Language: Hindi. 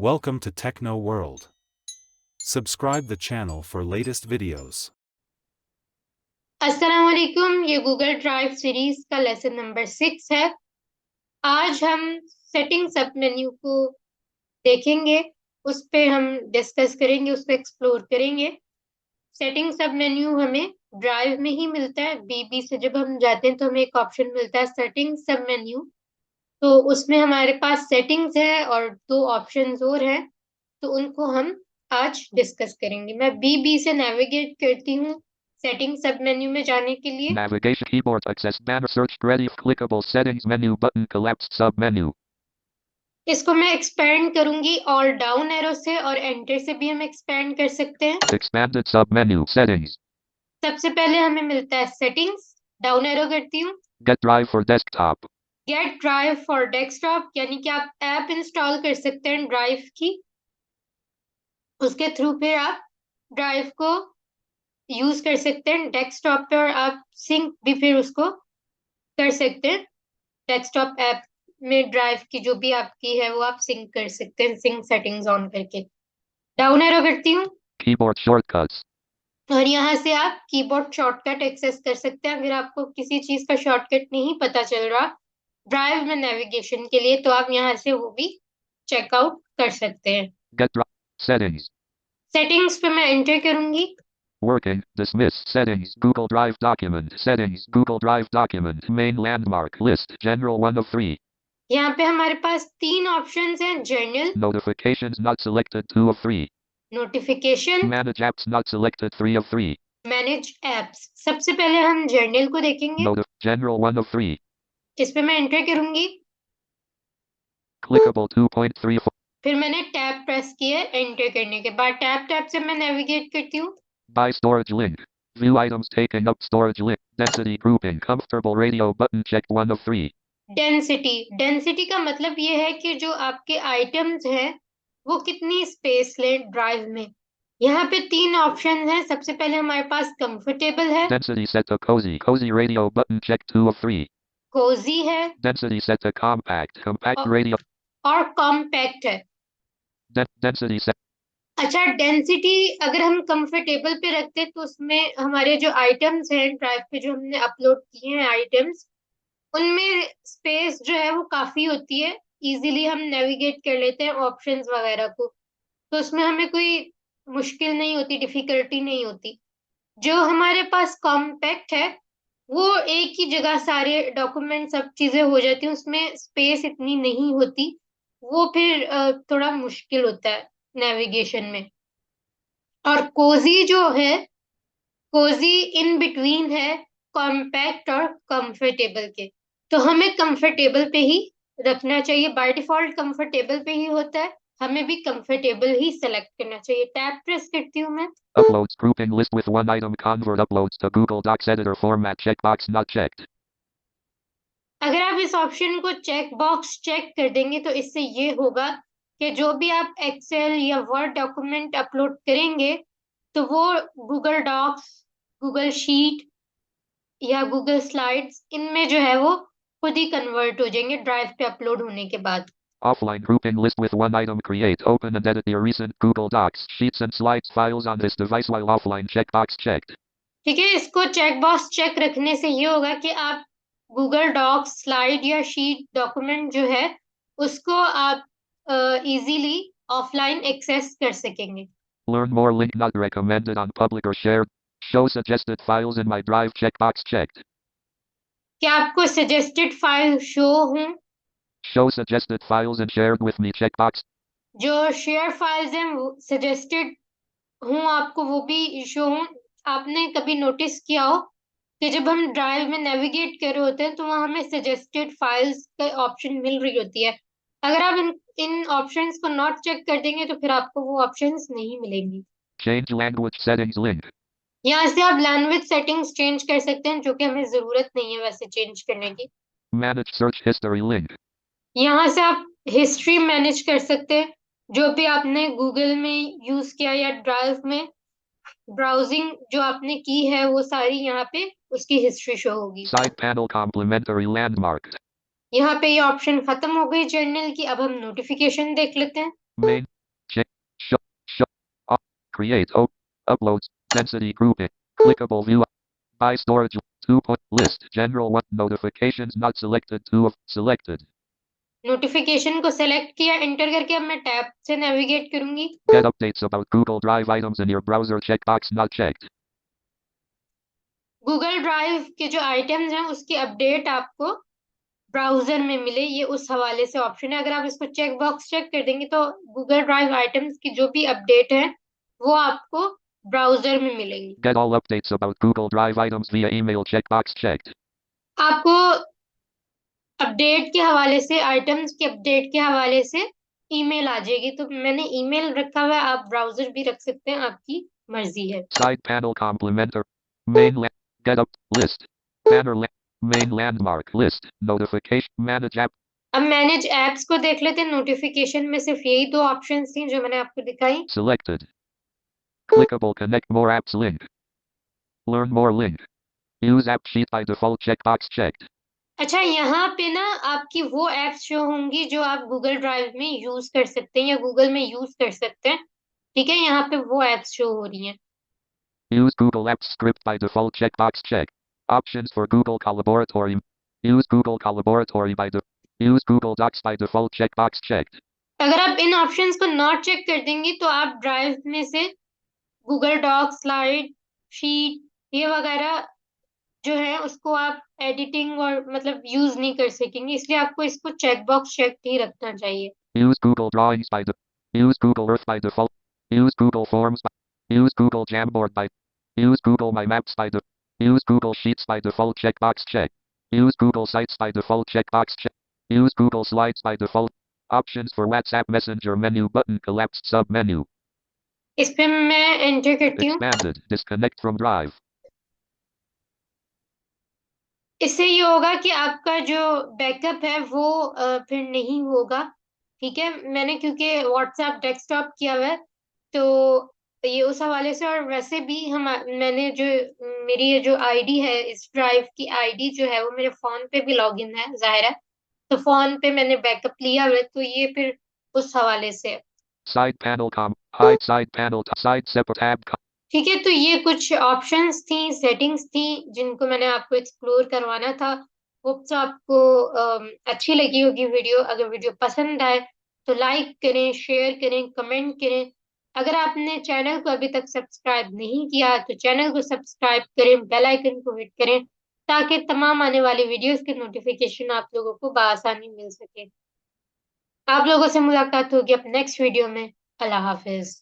Welcome to Techno World. Subscribe the channel for latest videos. अस्सलाम वालेकुम। ये गूगल ड्राइव सीरीज का लेसन नंबर 6 है। आज हम सेटिंग सब मेन्यू को देखेंगे, उस पे हम डिस्कस करेंगे, उस पे एक्सप्लोर करेंगे। सेटिंग सब मेन्यू हमें ड्राइव में ही मिलता है। बीबी से जब हम जाते हैं तो हमें एक ऑप्शन मिलता है सेटिंग सब मेन्यू, तो उसमें हमारे पास सेटिंग्स है और दो ऑप्शंस और हैं, तो उनको हम आज डिस्कस करेंगे। मैं बीबी से नेविगेट करती हूँ सेटिंग सब मेन्यू में जाने के लिए। Navigation keyboard access banner search ready clickable settings menu button collapsed submenu. इसको मैं एक्सपेंड करूंगी ऑल डाउन एरो से, और एंटर से भी हम एक्सपेंड कर सकते हैं। Expanded submenu settings. सबसे पहले हमें मिलता है सेटिंग्स, डाउन एरो करती हूँ। Get drive for desktop. Get drive for desktop, यानी कि आप ऐप इंस्टॉल कर सकते हैं ड्राइव की, उसके थ्रू फिर आप ड्राइव को यूज कर सकते हैं डेस्कटॉप पे, और आप सिंक भी फिर उसको कर सकते हैं। डेस्कटॉप ऐप में ड्राइव की जो भी आपकी है वो आप सिंक कर सकते हैं, सिंक सेटिंग्स ऑन करके। डाउन एरो करती हूँ Keyboard shortcuts. और यहाँ से आप कीबोर्ड शॉर्टकट एक्सेस कर सकते हैं। अगर आपको किसी चीज का शॉर्टकट नहीं पता चल रहा ड्राइव में नेविगेशन के लिए, तो आप यहाँ से वो भी चेकआउट कर सकते हैं। Get drive settings. सेटिंग्स पे मैं एंटर करूंगी। Working dismiss settings Google Drive document settings Google Drive document main landmark list general 1 of 3. यहाँ पे हमारे पास तीन ऑप्शंस हैं, journal, Notifications not selected 2 of 3. Notification, Manage apps not selected 3 of 3. Manage apps. सबसे पहले हम जर्नल को देखेंगे। General 1 of 3. इस पे मैं एंटर करूंगी, Clickable 2.34. फिर मैंने टैब प्रेस किया। एंटर करने के बाद टैब से मैं नेविगेट करती हूँ। Buy storage link. View items taking up storage link. Density grouping. Comfortable radio button checked 1 of 3. Density का मतलब ये है कि जो आपके आइटम्स हैं वो कितनी स्पेस लें ड्राइव में। यहाँ पे तीन ऑप्शन हैं। सबसे पहले हमारे पास कंफर्टेबल है, Density set to cozy. Cozy radio button checked 2 of 3. Cozi है, Density set to compact. Compact और radio. कॉम्पैक्ट है। Density set. अच्छा, डेंसिटी अगर हम कंफर्टेबल पे रखते हैं तो उसमें हमारे जो आइटम्स हैं ड्राइव पे जो हमने अपलोड किए हैं आइटम्स, उनमें स्पेस जो है वो काफी होती है, इजीली हम नेविगेट कर लेते हैं ऑप्शंस वगैरह को, तो उसमें हमें कोई मुश्किल नहीं होती, डिफिकल्टी नहीं होती। जो हमारे पास कॉम्पैक्ट है वो एक ही जगह सारे डॉक्यूमेंट सब चीजें हो जाती हैं, उसमें स्पेस इतनी नहीं होती, वो फिर थोड़ा मुश्किल होता है नेविगेशन में। और कोजी जो है, कोजी इन बिटवीन है कॉम्पैक्ट और कंफर्टेबल के, तो हमें कंफर्टेबल पे ही रखना चाहिए। बाय डिफॉल्ट कंफर्टेबल पे ही होता है, हमें भी कंफर्टेबल ही सेलेक्ट करना चाहिए। टैब प्रेस करती हूँ मैं। Uploads grouping list with one item convert uploads to Google Docs editor format checkbox not checked. अगर आप इस ऑप्शन को चेक बॉक्स चेक कर देंगे तो इससे ये होगा कि जो भी आप एक्सेल या वर्ड डॉक्यूमेंट अपलोड करेंगे तो वो गूगल डॉक्स, गूगल शीट या गूगल स्लाइड्स, इनमें जो है वो खुद ही कन्वर्ट हो जाएंगे ड्राइव पे अपलोड होने के बाद। Offline grouping list with one item create open and edit your recent Google Docs sheets and slides files on this device while offline checkbox checked. ठीक है, इसको चेक बॉक्स चेक रखने से ये होगा कि आप गूगल डॉक्स, स्लाइड या शीट डॉक्यूमेंट जो है उसको आप इजीली ऑफलाइन एक्सेस कर सकेंगे। Learn more link not recommended on public or shared. Show suggested files in my drive checkbox checked. क्या आपको सजेस्टेड फाइल शो हों? Show suggested files and shared with me checkbox. जो शेयर फाइल्स हैं वो सजेस्टेड हूँ आपको वो भी शो हों। आपने कभी नोटिस किया हो कि जब हम ड्राइव में नेविगेट कर रहे होते हैं तो वहां हमें सजेस्टेड फाइल्स का ऑप्शन मिल रही होती है। अगर आप इन ऑप्शंस को नॉट चेक कर देंगे तो फिर आपको वो ऑप्शंस नहीं मिलेंगी। Change language settings link. यहाँ से आप लैंग्वेज सेटिंग्स चेंज कर सकते हैं, जो कि हमें जरूरत नहीं है वैसे चेंज करने की। Manage search history link. यहाँ से आप हिस्ट्री मैनेज कर सकते हैं, जो भी आपने गूगल में यूज किया या ड्राइव में ब्राउजिंग जो आपने की है वो सारी यहाँ पे उसकी हिस्ट्री शो होगी। Side panel complementary landmark. यहाँ पे ये ऑप्शन खत्म हो गई जर्नल की। अब हम नोटिफिकेशन देख लेते हैं। Main. Check. Show. Create. Uploads. Density grouping. Clickable view. By storage. 2 point list. General 1. Notifications not selected. 2 of selected. Notification को सेलेक्ट किया, एंटर करके अब मैं टैब से नेविगेट करूंगी. Get updates about Google Drive items in your browser. Checkbox not checked. Google drive के जो आइटम्स हैं उसकी अपडेट आपको ब्राउजर में मिले, ये उस हवाले से ऑप्शन है. अगर आप इसको चेक बॉक्स चेक कर देंगे तो गूगल ड्राइव आइटम्स की जो भी अपडेट है वो आपको ब्राउजर में मिलेंगी. Get all updates about Google Drive items via email. Checkbox checked. आपको अपडेट के हवाले से, आइटम्स के अपडेट के हवाले से ईमेल आ जाएगी. तो मैंने ईमेल रखा हुआ है, आप ब्राउजर भी रख सकते हैं, आपकी मर्जी है. Side panel complementer. Main get up list. Banner main landmark list. Notification manage app. अब मैनेज एप्स को देख लेते हैं. नोटिफिकेशन में सिर्फ यही 2 ऑप्शंस थी जो मैंने आपको दिखाई. Selected. Clickable connect more apps link. Learn more link. Use app sheet by default. Checkbox checked. अच्छा, यहाँ पे ना आपकी वो एप्स शो होंगी जो आप गूगल ड्राइव में यूज कर सकते हैं या गूगल में यूज कर सकते हैं. ठीक है, यहाँ पे वो एप्स शो हो रही हैं. Use Google Apps script by default. Checkbox checked. Options for Google Collaboratory. Use Google Collaboratory by Use Google Docs by default. Checkbox checked. अगर आप इन ऑप्शंस को नॉट चेक कर देंगे तो आप ड्राइव में से गूगल डॉक, स्लाइड, शीट ये वगैरह जो है उसको आप एडिटिंग और मतलब यूज नहीं कर सकेंगे. इसलिए आपको इसको चेक बॉक्स चेक ही रखना चाहिए. Use Google Drawings by Use Google Earth by default. Use Google Forms by Use Google Jamboard by Use Google My Maps by Use Google Sheets by default. Checkbox check. Use Google Sites by default. Checkbox check. Use Google Slides by default. Options for WhatsApp Messenger menu button collapsed submenu. इस पे मैं एंटर करती हूँ. Expanded. Disconnect from Drive. इससे ये होगा कि आपका जो बैकअप है वो फिर नहीं होगा. ठीक है, मैंने क्योंकि व्हाट्सएप डेस्कटॉप किया हुआ है तो ये उस हवाले से. और वैसे भी मैंने जो मेरी ये जो आईडी है, इस ड्राइव की आईडी जो है वो मेरे फोन पे भी लॉगिन है जाहिर है. तो फोन पे मैंने बैकअप लिया हुआ है तो ये फिर उस हवाले से. Side panel hide side panel side separate tab. ठीक है, तो ये कुछ ऑप्शंस थी, सेटिंग्स थी जिनको मैंने आपको एक्सप्लोर करवाना था. होप्स आपको अच्छी लगी होगी वीडियो. अगर वीडियो पसंद आए तो लाइक करें, शेयर करें, कमेंट करें. अगर आपने चैनल को अभी तक सब्सक्राइब नहीं किया तो चैनल को सब्सक्राइब करें, बेल आइकन को हिट करें ताकि तमाम आने वाली वीडियोस के नोटिफिकेशन आप लोगों को बआसानी मिल सके. आप लोगों से मुलाकात होगी अब नेक्स्ट वीडियो में. अल्लाह हाफिज.